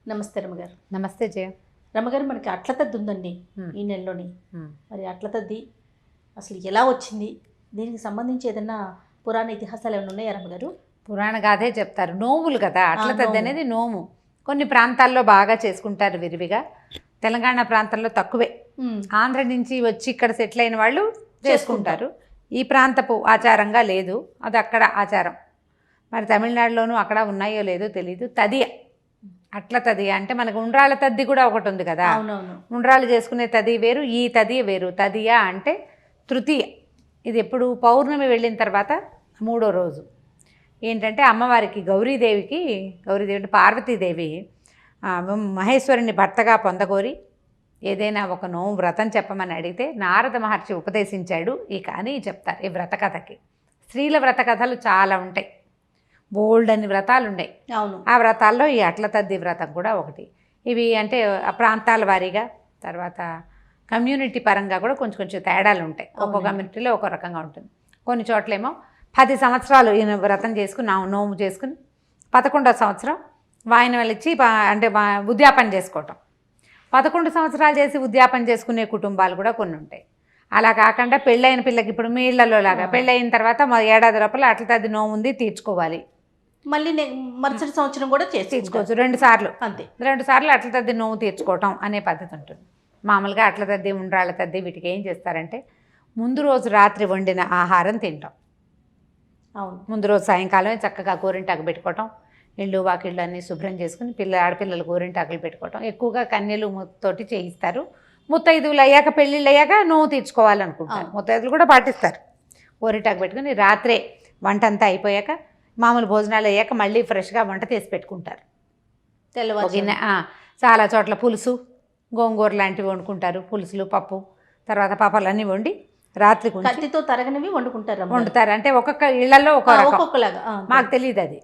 నమస్తే రమగారు. నమస్తే జయ. రమగారు, మనకి అట్ల తద్ది ఉందండి ఈ నెలలోని. మరి అట్ల తద్ది అసలు ఎలా వచ్చింది, దీనికి సంబంధించి ఏదైనా పురాణ ఇతిహాసాలు ఏమైనా ఉన్నాయా రమగారు? పురాణ గాథే చెప్తారు. నోములు కదా, అట్ల తద్ది అనేది నోము. కొన్ని ప్రాంతాల్లో బాగా చేసుకుంటారు విరివిగా, తెలంగాణ ప్రాంతంలో తక్కువే. ఆంధ్ర నుంచి వచ్చి ఇక్కడ సెటిల్ అయిన వాళ్ళు చేసుకుంటారు. ఈ ప్రాంతపు ఆచారంగా లేదు, అది అక్కడ ఆచారం. మరి తమిళనాడులోనూ అక్కడ ఉన్నాయో లేదో తెలీదు. తదియ, అట్ల తదియ అంటే మనకు ఉండ్రాళ్ళ తద్ది కూడా ఒకటి ఉంది కదా. ఉండ్రాళ్ళు చేసుకునే తది వేరు, ఈ తది వేరు. తదియ అంటే తృతీయ. ఇది ఎప్పుడు పౌర్ణమి వెళ్ళిన తర్వాత 3వ రోజు. ఏంటంటే అమ్మవారికి గౌరీదేవి అంటే పార్వతీదేవి మహేశ్వరుని భర్తగా పొందగోరి ఏదైనా ఒక నోము వ్రతం చెప్పమని అడిగితే నారద మహర్షి ఉపదేశించాడు అని చెప్తారు ఈ వ్రత కథకి. స్త్రీల వ్రత కథలు చాలా ఉంటాయి, బోల్డ్ అని వ్రతాలు ఉన్నాయి. అవును, ఆ వ్రతాల్లో ఈ అట్ల తద్ది వ్రతం కూడా ఒకటి. ఇవి అంటే ఆ ప్రాంతాల వారీగా, తర్వాత కమ్యూనిటీ పరంగా కూడా కొంచెం కొంచెం తేడాలు ఉంటాయి. ఒక్కో కమ్యూనిటీలో ఒక్కో రకంగా ఉంటుంది. కొన్ని చోట్లేమో 10 సంవత్సరాలు ఈయన వ్రతం చేసుకుని నోము చేసుకుని 11వ సంవత్సరం వాయినం ఇచ్చి అంటే ఉద్యాపన చేసుకోవటం. 11 సంవత్సరాలు చేసి ఉద్యాపన చేసుకునే కుటుంబాలు కూడా కొన్ని ఉంటాయి. అలా కాకుండా పెళ్ళైన పిల్లకి ఇప్పుడు మీ ఇళ్లలో లాగా పెళ్ళైన తర్వాత ఏడాది లోపల అట్ల తద్ది నోము ఉంది, తీర్చుకోవాలి. మళ్ళీ మరుసటి సంవత్సరం కూడా తీర్చుకోవచ్చు. 2 సార్లు, అంతే. 2 సార్లు అట్ల తద్ది నోము తీర్చుకోవటం అనే పద్ధతి ఉంటుంది. మామూలుగా అట్ల తద్ది, ఉండ్రాళ్ళ తద్ది వీటికి ఏం చేస్తారంటే ముందు రోజు రాత్రి వండిన ఆహారం తింటాం. అవును, ముందు రోజు సాయంకాలమే చక్కగా గోరింటాకు పెట్టుకోవటం, ఇళ్ళు వాకిళ్ళు అన్నీ శుభ్రం చేసుకుని ఆడపిల్లలు గోరింటాకులు పెట్టుకోవటం. ఎక్కువగా కన్యలు తోటి చేయిస్తారు. ముత్తైదువులు అయ్యాక, పెళ్ళిళ్ళు అయ్యాక నోవు తీర్చుకోవాలనుకుంటారు. ముత్తైదులు కూడా పాటిస్తారు. గోరింటాకు పెట్టుకుని రాత్రే వంట అంతా అయిపోయాక, మామూలు భోజనాలు అయ్యాక మళ్ళీ ఫ్రెష్గా వంట చేసి పెట్టుకుంటారు. తెల్లవారు చాలా చోట్ల పులుసు, గోంగూర లాంటివి వండుకుంటారు. పులుసులు, పప్పు, తర్వాత పాపాలన్నీ వండి రాత్రి కత్తితో తరగనివి వండుతారు. అంటే ఒక్కొక్క ఇళ్లలో ఒక్కొక్కలాగా, మాకు తెలియదు అది.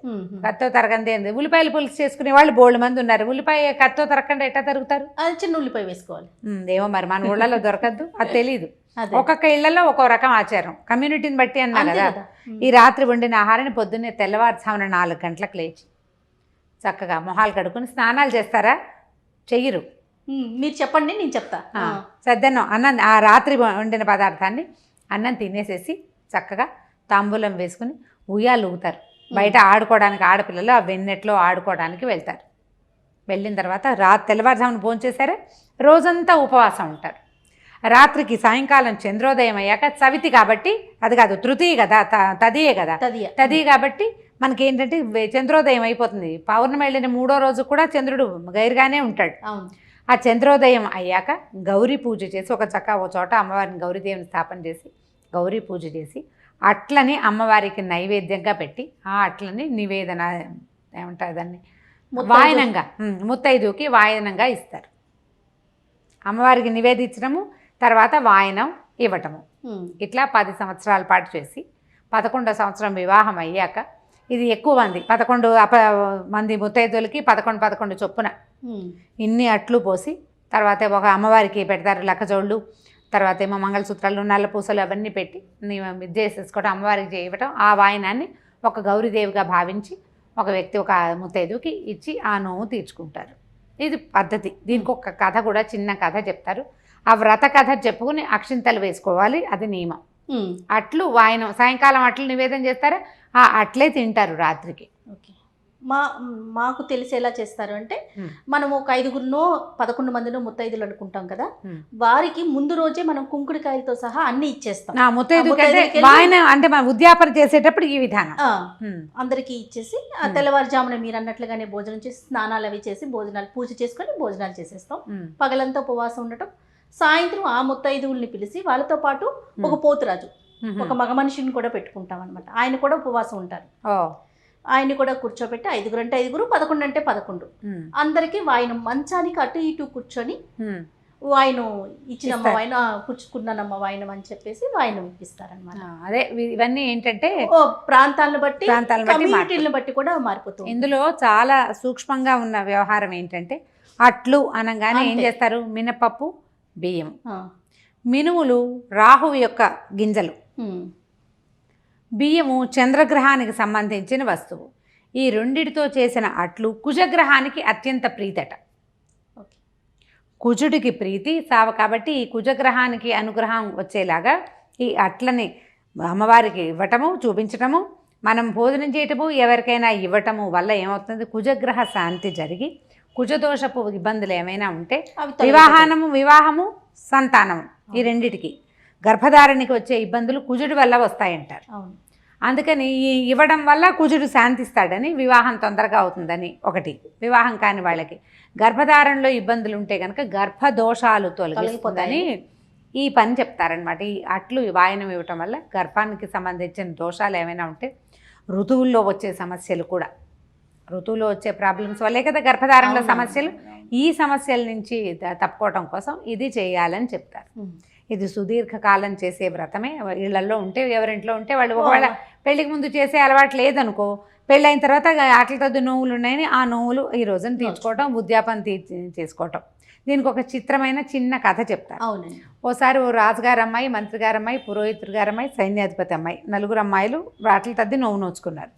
కత్తితో తరగంది ఏంది. ఉల్లిపాయలు పులుసు చేసుకునే వాళ్ళు బోల్డ్ మంది ఉన్నారు. ఉల్లిపాయ కత్తితో తరగకుండా ఎట్లా తరుగుతారు? చిన్న ఉల్లిపాయ వేసుకోవాలి. ఏమో మరి మన ఊళ్ళలో దొరకద్దు, అది తెలీదు. ఒక్కొక్క ఇళ్లలో ఒక్కో రకం ఆచారం, కమ్యూనిటీని బట్టి అన్నా కదా. ఈ రాత్రి వండిన ఆహారాన్ని పొద్దున్నే తెల్లవారుజామున 4 గంటలకు లేచి చక్కగా మొహాలు కడుక్కుని స్నానాలు చేస్తారా? చెయ్యరు. మీరు చెప్పండి, నేను చెప్తా. సద్దన్నం, అన్నం, ఆ రాత్రి వండిన పదార్థాన్ని అన్నం తినేసేసి చక్కగా తాంబూలం వేసుకుని ఉయ్యాలు ఊగుతారు. బయట ఆడుకోవడానికి ఆడపిల్లలు ఆ వెన్నెట్లో ఆడుకోవడానికి వెళ్తారు. వెళ్ళిన తర్వాత తెల్లవారుజామున భోంచేశారా, రోజంతా ఉపవాసం ఉంటారు. రాత్రికి సాయంకాలం చంద్రోదయం అయ్యాక, చవితి కాబట్టి అది కాదు, తృతీయ కదా, తదియే కదా, తదియ కాబట్టి మనకి ఏంటంటే చంద్రోదయం అయిపోతుంది. పౌర్ణమి వెళ్ళిన 3వ రోజు కూడా చంద్రుడు గైరుగానే ఉంటాడు. ఆ చంద్రోదయం అయ్యాక గౌరీ పూజ చేసి ఒక చోట అమ్మవారిని గౌరీదేవిని స్థాపన చేసి గౌరీ పూజ చేసి అట్లని అమ్మవారికి నైవేద్యంగా పెట్టి ఆ అట్లని నివేదన ఏమంటారు దాన్ని, వాయనంగా, ముత్తైదుకి వాయనంగా ఇస్తారు. అమ్మవారికి నివేదించడము, తర్వాత వాయనం ఇవ్వటము. ఇట్లా 10 సంవత్సరాల పాటు చేసి 11వ సంవత్సరం వివాహం అయ్యాక, ఇది ఎక్కువ మంది 11 మంది ముత్తైదులకి 11 చొప్పున ఇన్ని అట్లు పోసి, తర్వాత ఒక అమ్మవారికి పెడతారు లక్కజోళ్ళు, తర్వాత ఏమో మంగళసూత్రాలు, నల్ల పూసలు అవన్నీ పెట్టి ఇది చేసేసుకోవడం, అమ్మవారికి చేయటం. ఆ వాయనాన్ని ఒక గౌరీదేవిగా భావించి ఒక వ్యక్తి, ఒక ముత్తైదుకి ఇచ్చి ఆ నోము తీర్చుకుంటారు. ఇది పద్ధతి. దీనికి ఒక కథ కూడా, చిన్న కథ చెప్తారు. ఆ వ్రత కథ చెప్పుకుని అక్షింతలు వేసుకోవాలి, అది నియమం. అట్లు వాయనం, సాయంకాలం అట్లు నివేదన చేస్తారా, ఆ అట్లే తింటారు రాత్రికి. ఓకే, మాకు తెలిసి ఎలా చేస్తారు అంటే, మనం ఒక 5గురినో 11 మందినో ముత్తైదులు అనుకుంటాం కదా, వారికి ముందు రోజే మనం కుంకుడికాయలతో సహా అన్ని ఇచ్చేస్తాం. ముత్తైదు అంటే మనం ఉద్యాపన చేసేటప్పుడు ఈ విధానం అందరికీ ఇచ్చేసి, ఆ తెల్లవారుజామున మీరు అన్నట్లుగానే భోజనం చేసి, స్నానాలు అవి చేసి, పూజ చేసుకొని భోజనాలు చేసేస్తాం. పగలంతా ఉపవాసం ఉండటం. సాయంత్రం ఆ ముత్తైదువుల్ని పిలిచి వాళ్ళతో పాటు ఒక పోతురాజు, ఒక మగ మనిషిని కూడా పెట్టుకుంటాం అనమాట. ఆయన కూడా ఉపవాసం ఉంటారు. ఆయన్ని కూడా కూర్చోబెట్టి 5గురు అంటే 5గురు, 11 అంటే 11, అందరికి వాయనం మంచానికి అటు ఇటు కూర్చొని వాయనం ఇచ్చినమ్మ వాయన పుచ్చుకున్నానమ్మ వాయనం అని చెప్పేసి వాయనం ఇప్పిస్తారనమాట. అదే ఇవన్నీ ఏంటంటే ప్రాంతాలను బట్టి, కమ్యూనిటీలను బట్టి కూడా మారిపోతుంది. ఇందులో చాలా సూక్ష్మంగా ఉన్న వ్యవహారం ఏంటంటే, అట్లు అనగానే ఏం చేస్తారు, మినపప్పు, బియ్యం, మినుములు రాహువు యొక్క గింజలు, బియ్యము చంద్రగ్రహానికి సంబంధించిన వస్తువు. ఈ రెండిటితో చేసిన అట్లు కుజగ్రహానికి అత్యంత ప్రీతట. ఓకే. కుజుడికి ప్రీతి కాబట్టి ఈ కుజగ్రహానికి అనుగ్రహం వచ్చేలాగా ఈ అట్లని అమ్మవారికి ఇవ్వటము, చూపించటము, మనం భోజనం చేయటము, ఎవరికైనా ఇవ్వటము వల్ల ఏమవుతుంది, కుజగ్రహ శాంతి జరిగి కుజదోషపు ఇబ్బందులు ఏమైనా ఉంటే వివాహము సంతానము ఈ రెండిటికి గర్భధారణకి వచ్చే ఇబ్బందులు కుజుడి వల్ల వస్తాయంటారు. అందుకని ఈ ఇవ్వడం వల్ల కుజుడు శాంతిస్తాడని, వివాహం తొందరగా అవుతుందని ఒకటి. వివాహం కాని వాళ్ళకి గర్భధారణలో ఇబ్బందులు ఉంటే కనుక గర్భదోషాలు తొలగిపోతాయని ఈ పని చెప్తారనమాట. ఈ అట్లు వాయనం ఇవ్వటం వల్ల గర్భానికి సంబంధించిన దోషాలు ఏమైనా ఉంటే, ఋతువుల్లో వచ్చే సమస్యలు కూడా, ఋతువులో వచ్చే ప్రాబ్లమ్స్ వల్లే కదా గర్భధారణలో సమస్యలు, ఈ సమస్యల నుంచి తప్పుకోవటం కోసం ఇది చేయాలని చెప్తారు. ఇది సుదీర్ఘకాలం చేసే వ్రతమే. ఇళ్లలో ఉంటే, ఎవరింట్లో ఉంటే వాళ్ళు ఒకవేళ పెళ్లికి ముందు చేసే అలవాటు లేదనుకో, పెళ్ళైన తర్వాత అట్ల తద్ది నోవులు ఉన్నాయని ఆ నోవులు ఈ రోజున తీర్చుకోవటం, ఉద్యాపన చేసుకోవటం. దీనికి ఒక చిత్రమైన చిన్న కథ చెప్తారు. ఓసారి ఓ రాజుగారి అమ్మాయి, మంత్రి గారి అమ్మాయి, పురోహితుడి గారి అమ్మాయి, సైన్యాధిపతి అమ్మాయి, నలుగురు అమ్మాయిలు అట్ల తద్ది నోవు నోచుకున్నారు.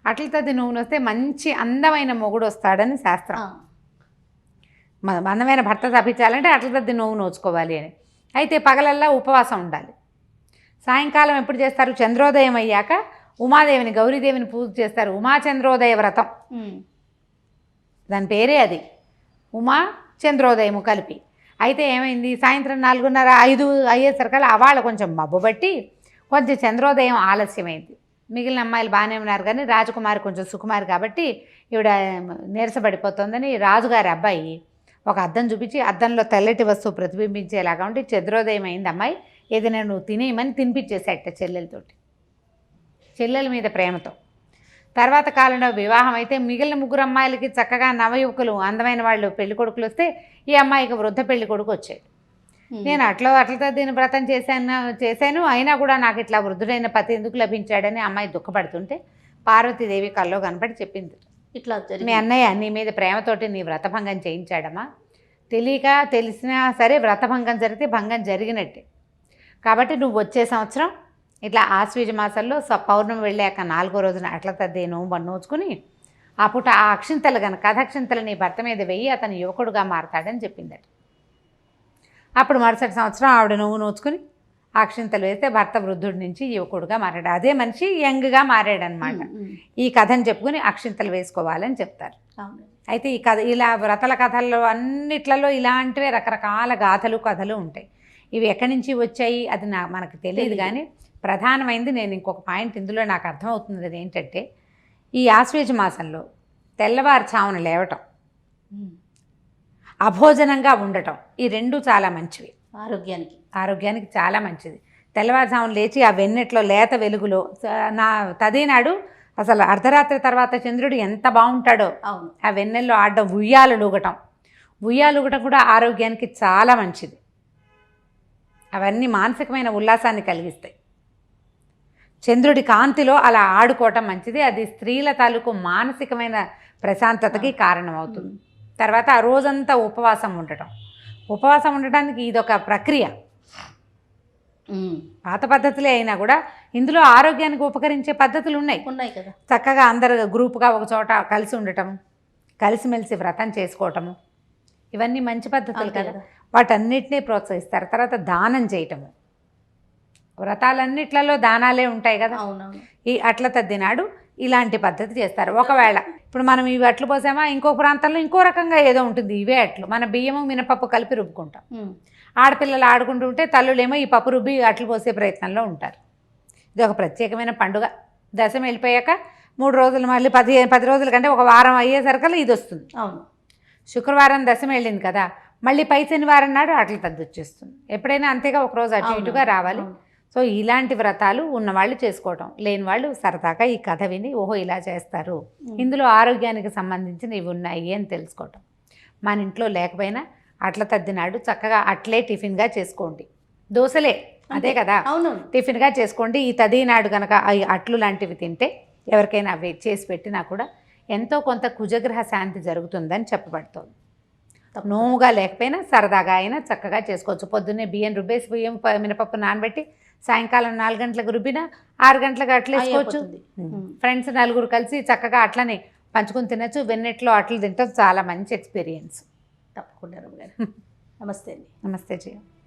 అట్ల తద్ది నోవు నోస్తే మంచి అందమైన మొగుడు వస్తాడని శాస్త్రం. అందమైన భర్త తప్పించాలంటే అట్ల తద్ది నోవు నోచుకోవాలి అని. అయితే పగలల్లా ఉపవాసం ఉండాలి. సాయంకాలం ఎప్పుడు చేస్తారు, చంద్రోదయం అయ్యాక ఉమాదేవిని, గౌరీదేవిని పూజ చేస్తారు. ఉమాచంద్రోదయ వ్రతం దాని పేరే అది, ఉమా చంద్రోదయము కలిపి. అయితే ఏమైంది, సాయంత్రం 4:30, 5 అయ్యేసరికల్లా వాళ్ళు కొంచెం మబ్బు బట్టి కొంచెం చంద్రోదయం ఆలస్యమైంది. మిగిలిన అమ్మాయిలు బాగానే ఉన్నారు కానీ రాజకుమారి కొంచెం సుకుమారి కాబట్టి ఈవిడ నీరసపడిపోతుందని రాజుగారి అబ్బాయి ఒక అద్దం చూపించి, అద్దంలో తెల్లటి వస్తువు ప్రతిబింబించేలాగా ఉండి, చంద్రోదయం అయింది అమ్మాయి, ఏదైనా నువ్వు తినేయమని తినిపించేసేట చెల్లెలతోటి, చెల్లెల మీద ప్రేమతో. తర్వాత కాలంలో వివాహం అయితే మిగిలిన 3 అమ్మాయిలకి చక్కగా నవయువకులు, అందమైన వాళ్ళు పెళ్లి కొడుకులు వస్తే ఈ అమ్మాయికి వృద్ధ పెళ్లి కొడుకు వచ్చాడు. నేను అట్లా దీని వ్రతం చేశాను అయినా కూడా నాకు ఇట్లా వృద్ధుడైన పతి ఎందుకు లభించాడని అమ్మాయి దుఃఖపడుతుంటే పార్వతీదేవి కల్లో కనపడి చెప్పింది, ఇట్లా మీ అన్నయ్య నీ మీద ప్రేమతోటి నీ వ్రతభంగం చేయించాడమ్మా, తెలిసినా సరే వ్రతభంగం జరిగితే భంగం జరిగినట్టే, కాబట్టి నువ్వు వచ్చే సంవత్సరం ఇట్లా ఆశ్వీజ మాసంలో పౌర్ణమి వెళ్ళాక 4వ రోజున అట్ల తద్ది నోము నోచుకుని ఆ పూట ఆ అక్షింతలు కనుక కథక్షింతలు నీ భర్త మీద వెయ్యి అతను యువకుడుగా మారతాడని చెప్పిందట. అప్పుడు మరుసటి సంవత్సరం ఆవిడ నువ్వు నోచుకుని అక్షింతలు వేస్తే భర్త వృద్ధుడి నుంచి యువకుడుగా మారాడు. అదే మనిషి యంగ్గా మారాడనమాట. ఈ కథను చెప్పుకుని అక్షింతలు వేసుకోవాలని చెప్తారు. అయితే ఈ కథ ఇలా వ్రతల కథల్లో అన్నిట్లలో ఇలాంటివే రకరకాల గాథలు కథలు ఉంటాయి. ఇవి ఎక్కడి నుంచి వచ్చాయి అది మనకు తెలియదు, కానీ ప్రధానమైంది నేను ఇంకొక పాయింట్ ఇందులో నాకు అర్థమవుతుంది. అది ఏంటంటే ఈ ఆశ్వేజ మాసంలో తెల్లవారుఛామున లేవటం, అభోజనంగా ఉండటం, ఈ 2 చాలా మంచివి ఆరోగ్యానికి చాలా మంచిది. తెల్లవారుజామున లేచి ఆ వెన్నెట్లో లేత వెలుగులో తదినాడు అసలు అర్ధరాత్రి తర్వాత చంద్రుడు ఎంత బాగుంటాడో ఆ వెన్నెల్లో ఆడడం, ఉయ్యాలుగటం కూడా ఆరోగ్యానికి చాలా మంచిది. అవన్నీ మానసికమైన ఉల్లాసాన్ని కలిగిస్తాయి. చంద్రుడి కాంతిలో అలా ఆడుకోవటం మంచిది. అది స్త్రీల తాలూకు మానసికమైన ప్రశాంతతకి కారణమవుతుంది. తర్వాత ఆ రోజంతా ఉపవాసం ఉండటానికి ఇదొక ప్రక్రియ. పాత పద్ధతులే అయినా కూడా ఇందులో ఆరోగ్యానికి ఉపకరించే పద్ధతులు ఉన్నాయి కదా. చక్కగా అందరు గ్రూప్గా ఒక చోట కలిసి ఉండటం, కలిసిమెలిసి వ్రతం చేసుకోవటము, ఇవన్నీ మంచి పద్ధతులు కదా. వాటన్నిటినీ ప్రోత్సహిస్తారు. తర్వాత దానం చేయటము, వ్రతాలన్నిట్లలో దానాలే ఉంటాయి కదా. ఈ అట్ల తద్దినాడు ఇలాంటి పద్ధతి చేస్తారు. ఒకవేళ ఇప్పుడు మనం ఇవి అట్లు పోసామా, ఇంకో ప్రాంతంలో ఇంకో రకంగా ఏదో ఉంటుంది. ఇవే అట్లు మన బియ్యము మినపప్పు కలిపి రుబ్బుకుంటాం. ఆడపిల్లలు ఆడుకుంటూ ఉంటే తల్లులేమో ఈ పప్పు రుబ్బి అట్లు పోసే ప్రయత్నంలో ఉంటారు. ఇది ఒక ప్రత్యేకమైన పండుగ. దశమి వెళ్ళిపోయాక 3 రోజులు, మళ్ళీ 10 రోజుల కంటే ఒక వారం అయ్యేసరికల్లా ఇది వస్తుంది. శుక్రవారం దశమి వెళ్ళింది కదా, మళ్ళీ పై శనివారం నాడు అట్ల తద్ది వచ్చేస్తుంది. ఎప్పుడైనా అంతేగా ఒకరోజు అటు ఇటుగా రావాలి. సో ఇలాంటి వ్రతాలు ఉన్నవాళ్ళు చేసుకోవటం, లేని వాళ్ళు సరదాగా ఈ కథ విని ఓహో ఇలా చేస్తారు, ఇందులో ఆరోగ్యానికి సంబంధించిన ఇవి ఉన్నాయి అని తెలుసుకోవటం. మన ఇంట్లో లేకపోయినా అట్ల తద్దినాడు చక్కగా అట్లే టిఫిన్గా చేసుకోండి. దోశలే అదే కదా, టిఫిన్గా చేసుకోండి. ఈ తదినాడు కనుక ఈ అట్లు లాంటివి తింటే ఎవరికైనా అవి చేసి పెట్టినా కూడా ఎంతో కొంత కుజగ్రహ శాంతి జరుగుతుందని చెప్పబడుతుంది. నోముగా లేకపోయినా సరదాగా అయినా చక్కగా చేసుకోవచ్చు. పొద్దున్నే బియ్యం రుబ్బేసి బియ్యం మినపప్పు నానబెట్టి సాయంకాలం 4 గంటలకు రుబ్బినా 6 గంటలకు అట్లా వేసుకోవచ్చు. ఫ్రెండ్స్ నలుగురు కలిసి చక్కగా అట్లనే పంచుకొని తినచ్చు. వెన్నెట్లో అట్లు తింటాం, చాలా మంచి ఎక్స్పీరియన్స్. తప్పకుండా రమ్య గారు. నమస్తే అండి. నమస్తే జయ.